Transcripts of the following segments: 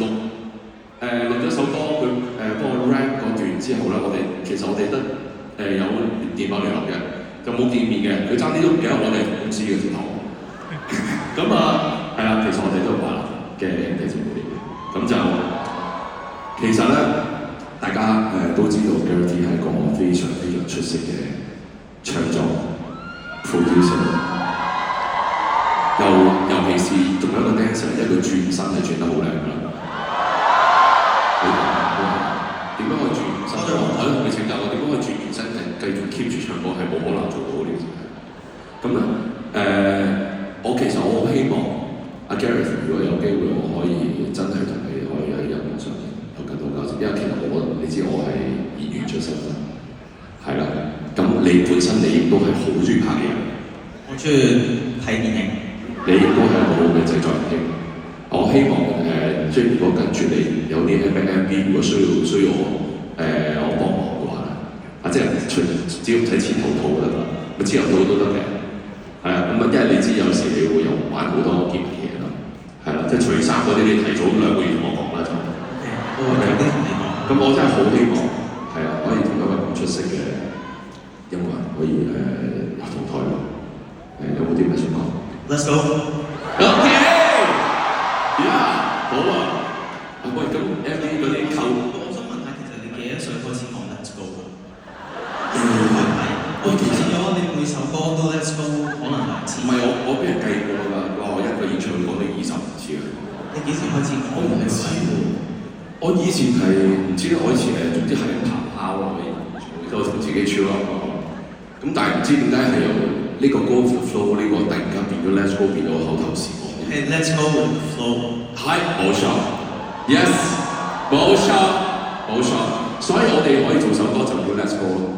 錄咗首歌，佢幫我 rap 嗰段之後咧，其實我哋得有電話聯絡嘅，就冇見面嘅。佢爭啲都唔記得我哋同公司嘅直頭。咁啊，係啦，其實我哋都係華南嘅兄弟姊妹嚟嘅。咁就其實咧，大家都知道 Gareth 係一個非常非常出色嘅唱作 producer。尤其是仲有一個 dancer， 一個轉身係轉得好靚㗎啦。點解可以轉完身？我都同你請教過，點解可以轉完身繼續 keep 住唱歌係冇可能做到嘅呢？咁咧我其實我好希望阿 Gareth 如果有機會，我可以真係同你可以喺音樂上面有更多交接，因為其實你知我係演員出身啦，係啦。咁你本身你亦都係好中意拍嘢，我中意睇電影。你亦都係一個好嘅製作人添。我希望即係如果跟住你有啲 MV， 如果需要我幫忙嘅話咧，即係只要唔使錢套就得啦，咪之後套都得嘅。係啊，咁因為你知有時你會有玩好多件嘢啦，係啦，即係除衫嗰啲你提早2個月同我講啦就。咁我真係好希望係啊，可以同一位咁出色嘅音樂人可以同台有冇啲咩想講？ Let's go。OK。好啊！喂，咁 MV 嗰啲扣，我想問下，其實你幾多歲開始講 Let's go 㗎？我見咗你每首歌都 Let's go， 可能2次。唔係我俾人計過㗎，話我一個演唱會講咗25次啊！你幾時開始講？我唔知喎。我以前係唔知，我以前總之係咁咆哮咯，我同自己超啦。咁但係唔知點解係由呢個 Go with the Flow 呢個突然間變咗 Let's go 變咗口頭禪。係 Let's go with the flow。係冇錯 ，yes 冇錯，所以我哋可以做首歌就叫 Let's go 咯。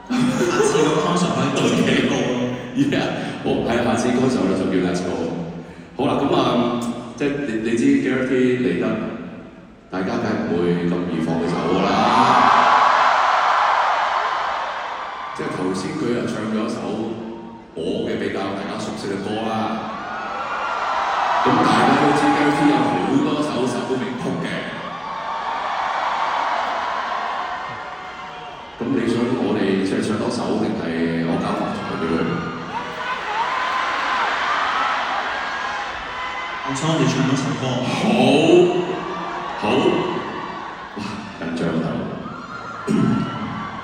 下次個 concert 可以做幾高咯 ？Yeah， 好係下次歌手咧就叫 Let's go。好啦，咁即係你知 Gareth 嚟得，大家梗係唔會咁易放佢走㗎啦。即係頭先佢又唱咗一首我嘅比較大家熟悉嘅歌啦。咁大家都知 Gareth 有好多首名曲嘅，咁你想我哋即係唱多首定係我交埋台俾佢？我想我哋唱多首歌。好，哇緊張啊！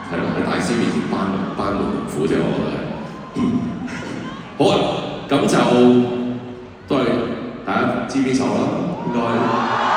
係咯，喺大師面前班門弄斧啫，我覺得係。好啊，咁就都係。大家知邊首啦？應該。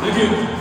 Thank you。